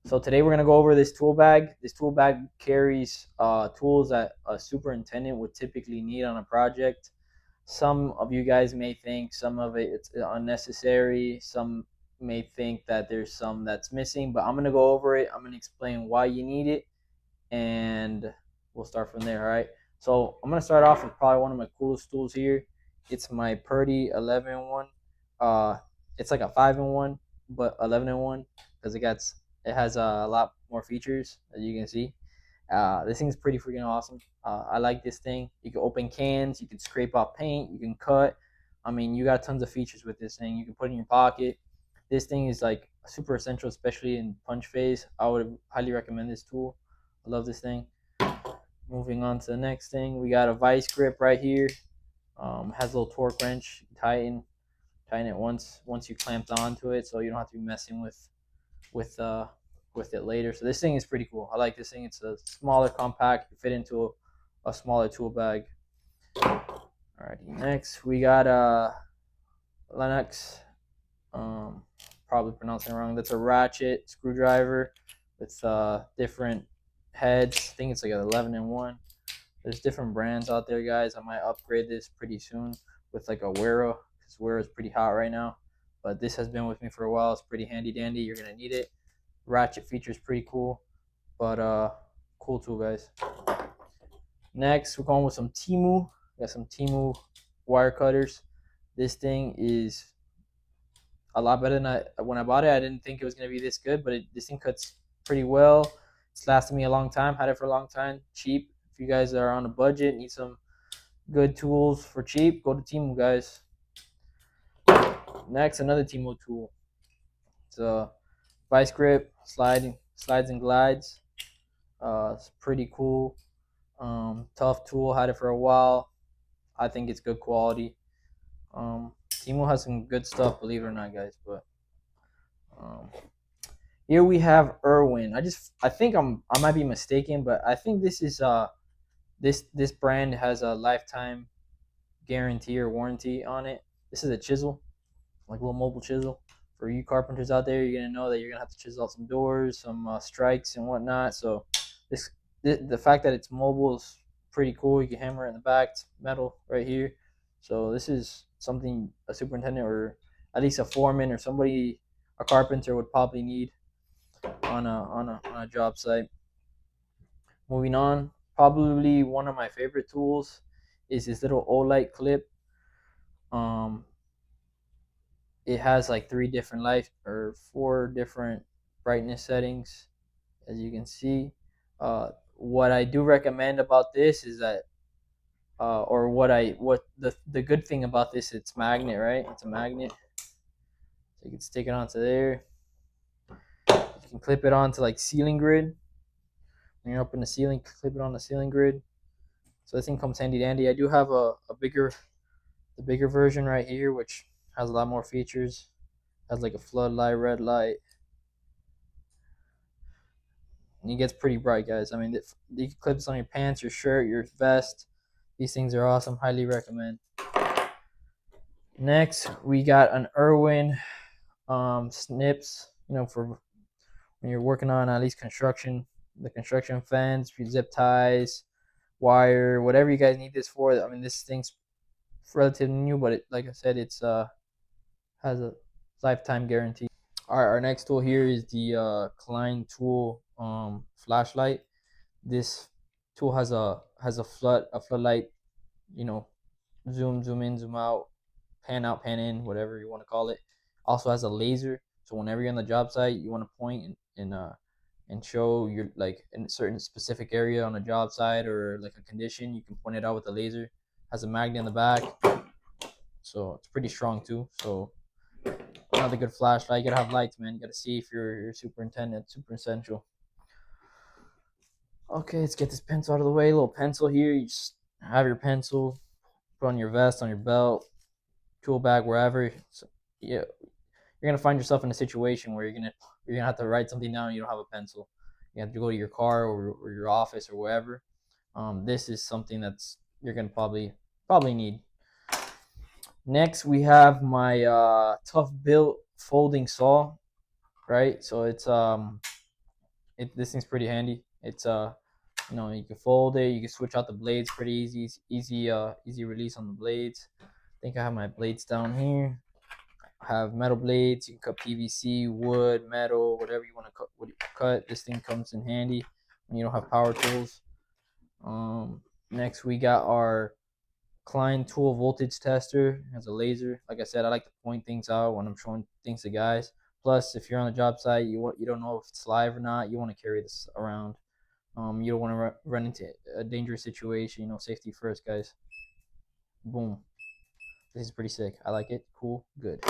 So today we're gonna go over this tool bag. This tool bag carries tools that a superintendent would typically need on a project. Some of you guys may think some of it it's unnecessary. Some may think that there's some that's missing, but I'm gonna go over it. I'm gonna explain why you need it, and we'll start from there. All right. So I'm gonna start off with probably one of my coolest tools here. It's my Purdy 11-in-1. It's like a 5-in-1, but 11-in-1 because it has a lot more features as you can see. This thing's pretty freaking awesome. I like this thing. You can open cans, you can scrape off paint, you can cut. I mean, you got tons of features with this thing. You can put it in your pocket. This thing is like super essential, especially in punch phase. I would highly recommend this tool. I love this thing. Moving on to the next thing, we got a vice grip right here. Has a little torque wrench. Tighten it once you clamped onto it, so you don't have to be messing with uh with it later. So this thing is pretty cool. I like this thing. It's a smaller, compact. You fit into a smaller tool bag. Alrighty, next we got Lennox. Um, Probably pronouncing it wrong. That's a ratchet screwdriver with different heads. I think it's like an 11-in-1. There's different brands out there, guys. I might upgrade this pretty soon with like a Wero, because Wero is pretty hot right now. But this has been with me for a while. It's pretty handy dandy. You're gonna need it. Ratchet feature is pretty cool, but cool tool, guys. Next, we're going with some Timu. We got some Timu wire cutters. This thing is a lot better than when I bought it. I didn't think it was gonna be this good, but this thing cuts pretty well. It's lasted me a long time. Had it for a long time. Cheap. If you guys are on a budget, need some good tools for cheap, go to Timu, guys. Next, another Timu tool. It's a vice grip, slides and glides. It's pretty cool. Tough tool. Had it for a while. I think it's good quality. Timu has some good stuff, believe it or not, guys. But um, here we have Irwin. I think I might be mistaken, but I think this brand has a lifetime guarantee or warranty on it. This is a chisel, like a little mobile chisel. For you carpenters out there, you're gonna know that you're gonna have to chisel out some doors, some strikes and whatnot. So this the fact that it's mobile is pretty cool. You can hammer it in the back. It's metal right here. So this is something a superintendent or at least a foreman or somebody, a carpenter, would probably need on a job site. Moving on, probably one of my favorite tools is this little O-light clip. Um, it has like 4 different brightness settings, as you can see. What I do recommend about this is that, or what the good thing about this, it's magnet, right? It's a magnet, so you can stick it onto there. You can clip it onto like ceiling grid. When you're up in the ceiling, clip it on the ceiling grid. So this thing comes handy dandy. I do have the bigger version right here, which has a lot more features. Has like a floodlight, red light, and it gets pretty bright, guys. I mean, you can clip this on your pants, your shirt, your vest. These things are awesome. Highly recommend. Next, we got an Irwin snips. For when you're working on at least construction, the construction fence, zip ties, wire, whatever you guys need this for. I mean, this thing's relatively new, but like I said, it's has a lifetime guarantee. All right, our next tool here is the Klein tool flashlight. This tool has a floodlight, you know, zoom in, zoom out, pan in, whatever you want to call it. Also has a laser, so whenever you're on the job site, you want to point and show your like in a certain specific area on a job site or like a condition, you can point it out with the laser. Has a magnet in the back, so it's pretty strong too. So another good flashlight. You gotta have lights, man. You gotta see if you're superintendent. Super essential. Okay, let's get this pencil out of the way. A little pencil here. You just have your pencil, put on your vest, on your belt, tool bag, wherever. So, yeah, you're gonna find yourself in a situation where you're gonna have to write something down and you don't have a pencil. You have to go to your car or your office or wherever. This is something that's you're gonna probably need. Next, we have my tough built folding saw. Right, so it's This thing's pretty handy. It's you can fold it, you can switch out the blades pretty easy release on the blades. I think I have my blades down here. I have metal blades. You can cut PVC, wood, metal, whatever you want to cut. This thing comes in handy when you don't have power tools. Next we got our Klein tool voltage tester. It has a laser. Like I said, I like to point things out when I'm showing things to guys. Plus, if you're on a job site, you don't know if it's live or not. You want to carry this around. You don't want to run into a dangerous situation. Safety first, guys. Boom. This is pretty sick. I like it. Cool. Good.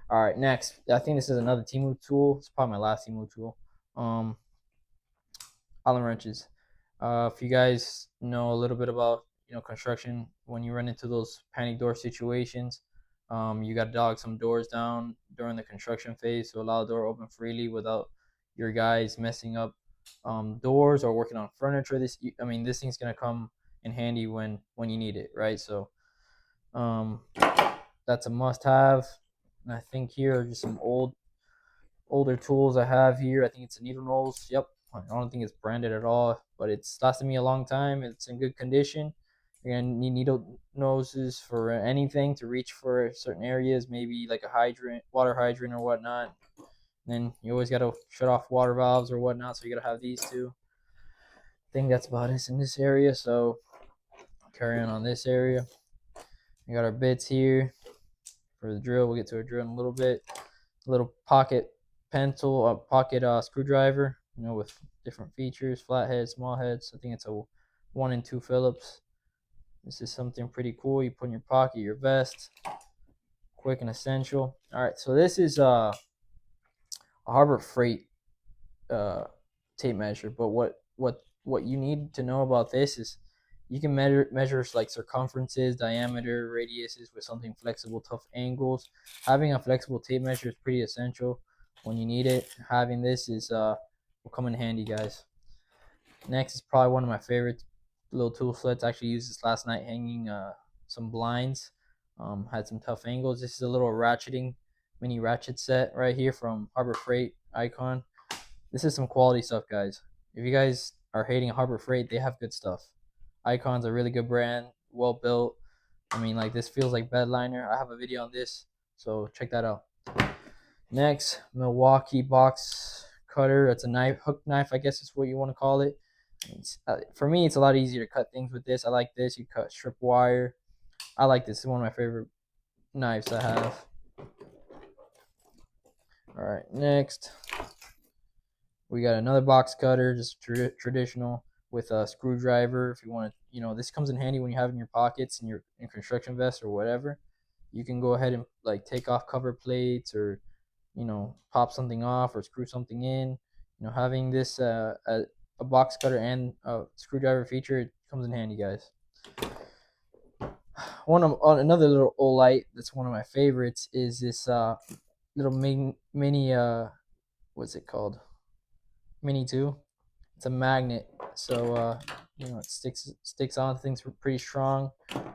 All right. Next, I think this is another Temu tool. It's probably my last Temu tool. Allen wrenches. If you guys know a little bit about construction, when you run into those panic door situations, you got to dog some doors down during the construction phase to allow the door open freely without your guys messing up doors or working on furniture. This thing's gonna come in handy when you need it, right? So that's a must-have. And I think here are just some older tools I have here. I think it's a needle nose. Yep. I don't think it's branded at all, but it's lasted me a long time. It's in good condition. You're gonna need needle noses for anything to reach for certain areas, maybe like a hydrant, water hydrant or whatnot. And then you always gotta shut off water valves or whatnot, so you gotta have these two. I think that's about it in this area. So carry on this area. We got our bits here for the drill. We'll get to a drill in a little bit. A little pocket pencil, a pocket screwdriver, with different features, flathead, small heads. I think it's a 1 and 2 Phillips. This is something pretty cool. You put in your pocket, your vest, quick and essential. All right, so this is a Harbor Freight tape measure, but what you need to know about this is you can measure like circumferences, diameter, radiuses with something flexible, tough angles. Having a flexible tape measure is pretty essential when you need it. Having this will come in handy, guys. Next is probably one of my favorite little tool sets. I actually used this last night hanging some blinds. Had some tough angles. This is a little mini ratchet set right here from Harbor Freight Icon. This is some quality stuff, guys. If you guys are hating Harbor Freight, they have good stuff. Icon's a really good brand, well built. This feels like bed liner. I have a video on this, so check that out. Next, Milwaukee box cutter. It's a hook knife, I guess is what you want to call it. For me, it's a lot easier to cut things with this. I like this. You cut strip wire. I like this. It's one of my favorite knives I have. All right, next we got another box cutter, just traditional with a screwdriver. If you want to, this comes in handy when you have it in your pockets in your construction vest or whatever. You can go ahead and take off cover plates or pop something off or screw something in. Having this a box cutter and a screwdriver feature, it comes in handy, guys. Another little old light that's one of my favorites is this little mini what's it called? Mini 2. It's a magnet, so it sticks on. Things pretty strong.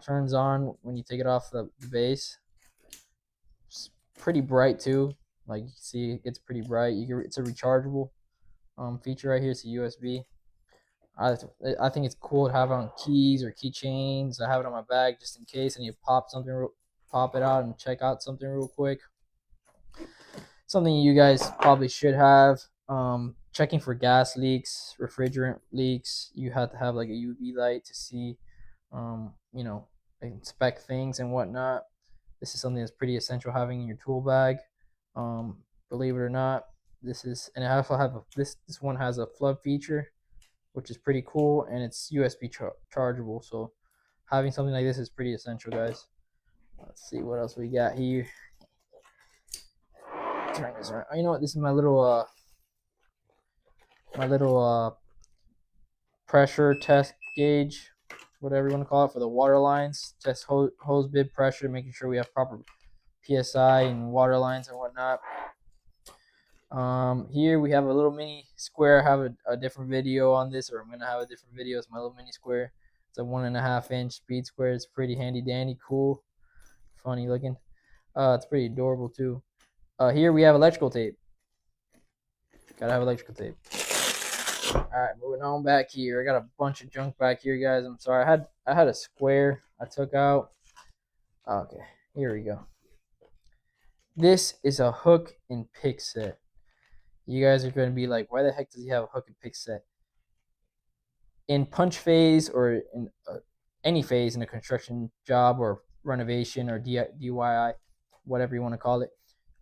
Turns on when you take it off the base. It's pretty bright too. Like you can see, it's pretty bright. It's a rechargeable feature right here. It's a USB. I think it's cool to have it on keys or keychains. I have it on my bag just in case, and you pop it out and check out something real quick. Something you guys probably should have. Checking for gas leaks, refrigerant leaks. You have to have like a UV light to see, inspect things and whatnot. This is something that's pretty essential having in your tool bag. Believe it or not, and I also have this one has a flood feature, which is pretty cool, and it's USB chargeable. So having something like this is pretty essential, guys. Let's see what else we got here. Turn this around. You know what? This is my little pressure test gauge, whatever you want to call it, for the water lines. Test hose bib pressure, making sure we have proper PSI and water lines and whatnot. Here we have a little mini square. I have a different video on this, or I'm gonna have a different video. It's my little mini square. It's a 1.5 inch speed square. It's pretty handy dandy, cool, funny looking. It's pretty adorable too. Here we have electrical tape. Gotta have electrical tape. All right, moving on back here. I got a bunch of junk back here, guys. I'm sorry. I had a square I took out. Okay, here we go. This is a hook and pick set. You guys are going to be like, why the heck does he have a hook and pick set? In punch phase or in any phase in a construction job or renovation or DIY, whatever you want to call it,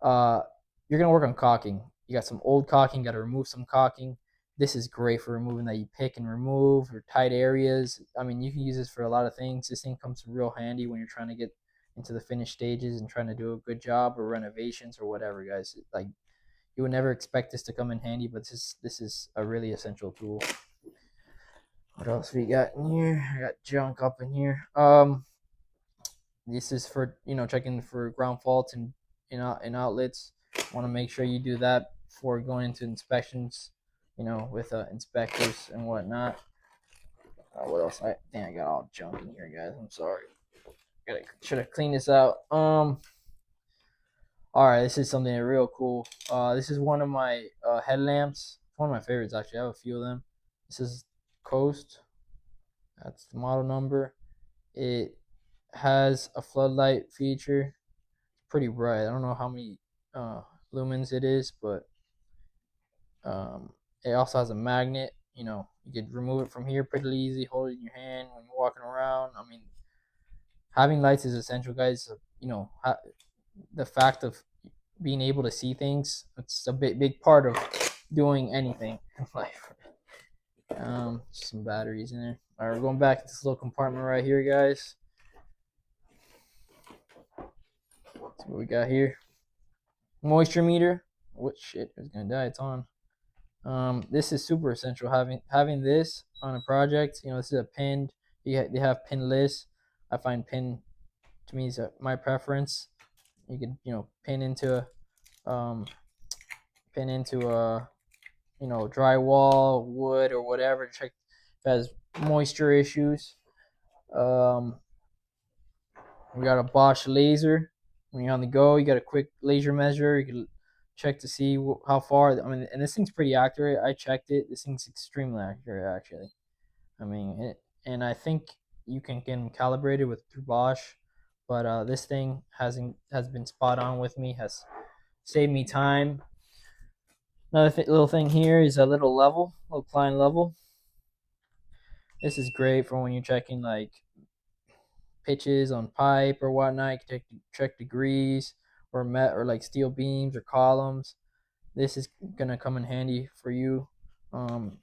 uh, you're going to work on caulking. You got some old caulking, got to remove some caulking. This is great for removing that you pick and remove or tight areas. I mean, you can use this for a lot of things. This thing comes real handy when you're trying to get into the finished stages and trying to do a good job or renovations or whatever, guys. Like, you would never expect this to come in handy, but this is a really essential tool. What else we got in here? I got junk up in here. This is for checking for ground faults and in outlets. Want to make sure you do that before going into inspections. With inspectors and whatnot. What else? I think I got all junk in here, guys. I'm sorry. Should have cleaned this out. All right, this is something real cool. This is one of my headlamps. It's one of my favorites, actually. I have a few of them. This is Coast. That's the model number. It has a floodlight feature. It's pretty bright. I don't know how many lumens it is, but it also has a magnet. You could remove it from here pretty easy. Hold it in your hand when you're walking around. I mean, having lights is essential, guys. The fact of being able to see things, it's a big part of doing anything in life. Some batteries in there. All right, we're going back to this little compartment right here, guys. Let's see what we got here. Moisture meter. What shit is gonna die? It's on. This is super essential. Having this on a project. This is a pinned. They have pin lists. I find pin to me is my preference. You can pin into a drywall, wood, or whatever to check if it has moisture issues. We got a Bosch laser. When you're on the go, you got a quick laser measure. You can check to see how far. I mean, and this thing's pretty accurate. I checked it. This thing's extremely accurate, actually. I mean, and I think you can get them calibrated through Bosch, but this thing has been spot on with me. Has saved me time. Another little thing here is a little Klein level. This is great for when you're checking like pitches on pipe or whatnot. You can check degrees or like steel beams or columns. This is gonna come in handy for you on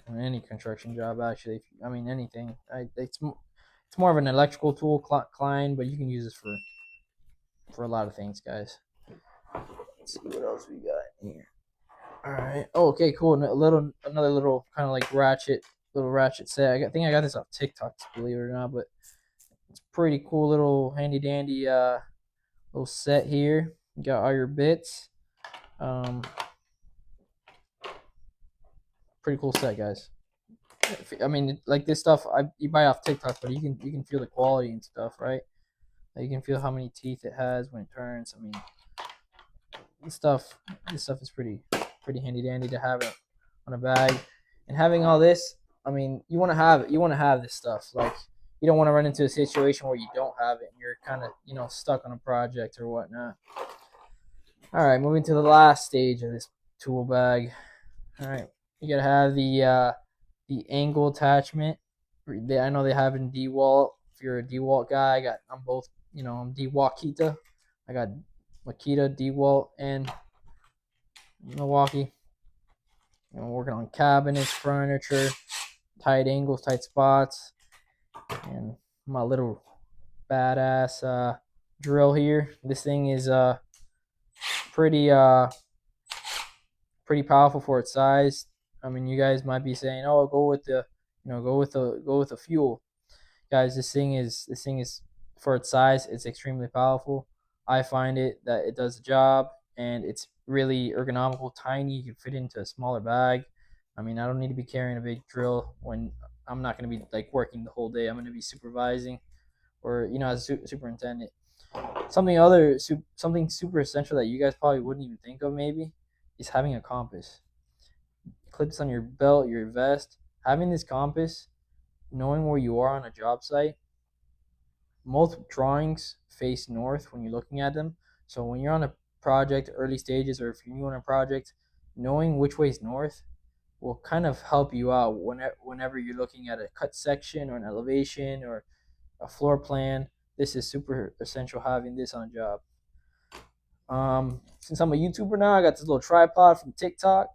any construction job, actually. I mean, anything. It's more of an electrical tool, Klein, but you can use this for a lot of things, guys. Let's see what else we got here. All right. Oh, okay, cool. Another little kind of like little ratchet set. I think I got this off TikTok, believe it or not, but it's pretty cool little handy dandy little set here. You got all your bits. Pretty cool set, guys. I mean, like this stuff you buy off TikTok, but you can feel the quality and stuff, right? You can feel how many teeth it has when it turns. I mean, this stuff is pretty handy dandy to have it on a bag. And having all this, I mean, you want to have this stuff. Like, you don't want to run into a situation where you don't have it and you're kind of stuck on a project or whatnot. All right, moving to the last stage of this tool bag. All right, you gotta have the angle attachment. I know they have in DeWalt. If you're a DeWalt guy, I'm both. I'm DeWalt. I got Makita, DeWalt, and Milwaukee. Working on cabinets, furniture, tight angles, tight spots, and my little badass drill here. This thing is pretty powerful for its size. I mean, you guys might be saying, "Oh, go with the fuel." Guys, this thing is for its size, it's extremely powerful. I find that it does the job, and it's really ergonomical, tiny. You can fit it into a smaller bag. I mean, I don't need to be carrying a big drill when I'm not going to be like working the whole day. I'm going to be supervising, or as a superintendent. Something super essential that you guys probably wouldn't even think of maybe is having a compass. clips on your belt, your vest. Having this compass, knowing where you are on a job site. Most drawings face north when you're looking at them. So when you're on a project, early stages, or if you're new on a project, knowing which way is north will kind of help you out whenever you're looking at a cut section or an elevation or a floor plan. This is super essential having this on a job. Since I'm a YouTuber now, I got this little tripod from TikTok.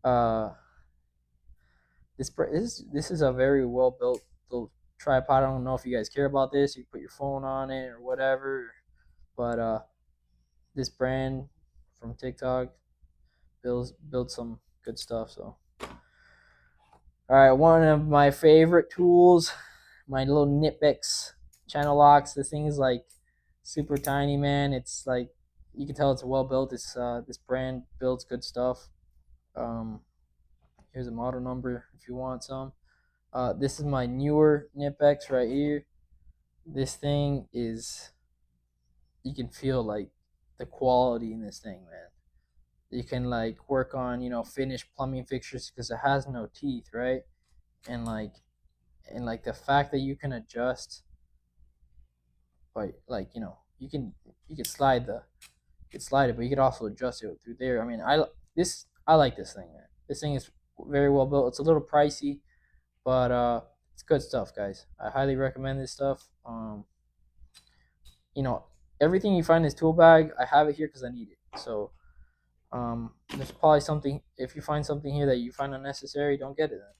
Uh, this is a very well built little tripod. I don't know if you guys care about this. You can put your phone on it or whatever, but this brand from TikTok builds some good stuff. So, all right, one of my favorite tools, my little Nitpicks channel locks. This thing is like super tiny, man. It's like you can tell it's well built. This brand builds good stuff. Um, Here's a model number if you want some. This is my newer Nitpicks right here. This thing is, you can feel like the quality in this thing, man. You can like work on, finished plumbing fixtures because it has no teeth, right? And like the fact that you can adjust by, like, you can slide it, but you could also adjust it through there. I mean, I like this thing, man. This thing is very well built. It's a little pricey, but it's good stuff, guys. I highly recommend this stuff. You know, everything you find in this tool bag, I have it here because I need it. So there's probably something. If you find something here that you find unnecessary, don't get it. Then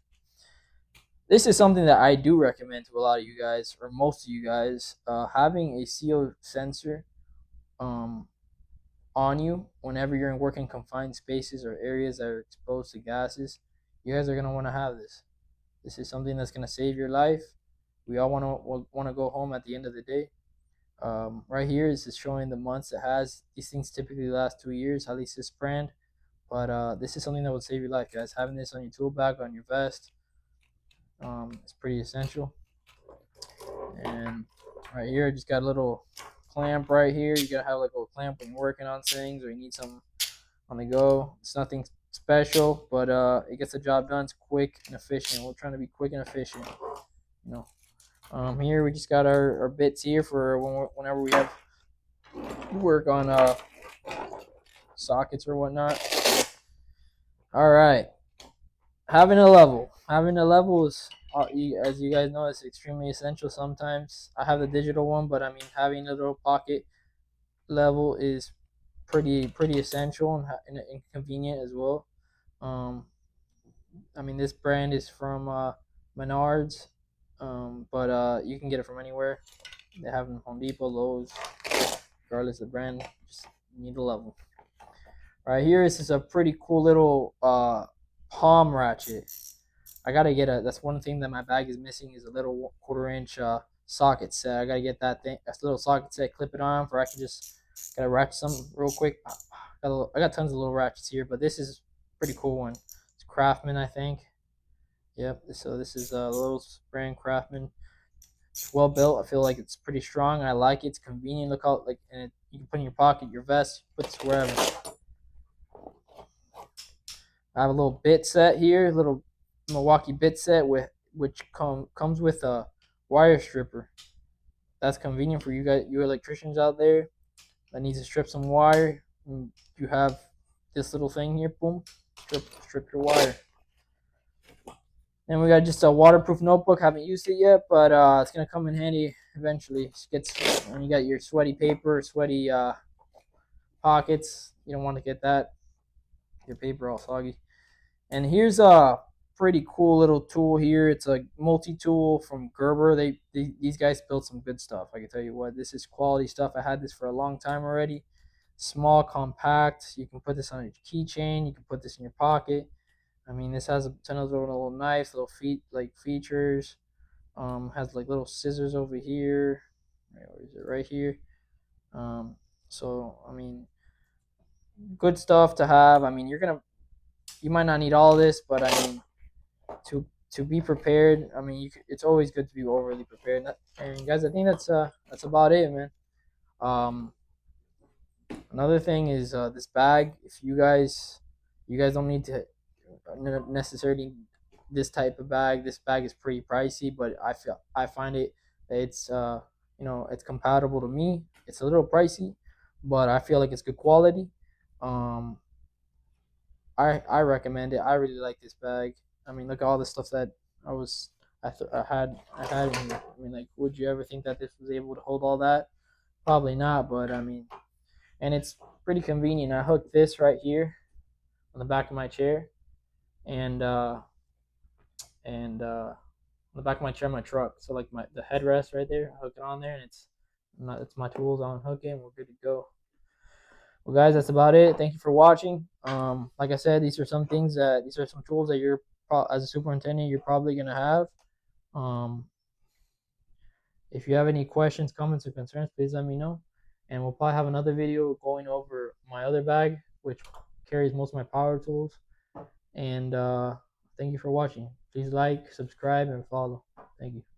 this is something that I do recommend to a lot of you guys, or most of you guys. Having a CO sensor um, on you whenever you're in working confined spaces or areas that are exposed to gases. You guys are gonna want to have this. This is something that's gonna save your life. We all want to go home at the end of the day. Right here is just showing the months it has. These things typically last 2 years, at least this brand. But this is something that will save your life, guys. Having this on your tool bag, on your vest, it's pretty essential. And right here, I just got a little clamp right here. You gotta have like a little clamp when you're working on things, or you need something on the go. It's nothing special, but it gets the job done. It's quick and efficient. We're trying to be quick and efficient. You know. Here we just got our bits here for whenever we have work on sockets or whatnot. All right, having a level is, as you guys know, it's extremely essential. Sometimes I have the digital one, but I mean having a little pocket level is pretty essential and convenient as well. Um, I mean, this brand is from Menards, but you can get it from anywhere. They have them Home Depot, Lowe's, regardless of the brand. Just need a level. Right here, this is a pretty cool little palm ratchet. I gotta get a. That's one thing that my bag is missing is a little 1/4 inch socket set. I gotta get that thing. That's a little socket set. Clip it on, for I can just gotta ratchet some real quick. I got tons of little ratchets here, but this is a pretty cool one. It's Craftsman, I think. Yep. So this is a little brand Craftsman. It's well built. I feel like it's pretty strong. I like it. It's convenient. Look how and you can put in your pocket, your vest, put this wherever. I have a little bit set here, a little Milwaukee bit set which comes with a wire stripper. That's convenient for you guys, you electricians out there that need to strip some wire. You have this little thing here, boom, strip your wire. And we got just a waterproof notebook. Haven't used it yet, but it's gonna come in handy eventually. When you got your sweaty paper, sweaty pockets, you don't want to get that your paper all soggy. And here's a pretty cool little tool here. It's a multi-tool from Gerber. These guys built some good stuff. I can tell you what, this is quality stuff. I had this for a long time already. Small, compact. You can put this on a keychain. You can put this in your pocket. I mean, this has a ton of little knives, little features. Has like little scissors over here. Where is it? Right here. So I mean, good stuff to have. I mean, you might not need all this, but I mean, to be prepared. I mean, it's always good to be overly prepared. And guys, I think that's about it, man. Um, Another thing is this bag. If you guys don't need to. necessarily this type of bag. This bag is pretty pricey, but I find it's it's compatible to me. It's a little pricey, but I feel like it's good quality. Um, I recommend it. I really like this bag. I mean, look at all the stuff that I was I had in here. I mean, like, would you ever think that this was able to hold all that? Probably not, but I mean, and it's pretty convenient. I hooked this right here on the back of my chair, and on the back of my chair, in my truck. So like the headrest right there, I hook it on there, and it's my tools on hook it, and we're good to go. Well, guys, that's about it. Thank you for watching. Like I said, these are some tools that you're as a superintendent you're probably gonna have. Um, if you have any questions, comments, or concerns, please let me know. And we'll probably have another video going over my other bag, which carries most of my power tools. And thank you for watching. Please like, subscribe, and follow. Thank you.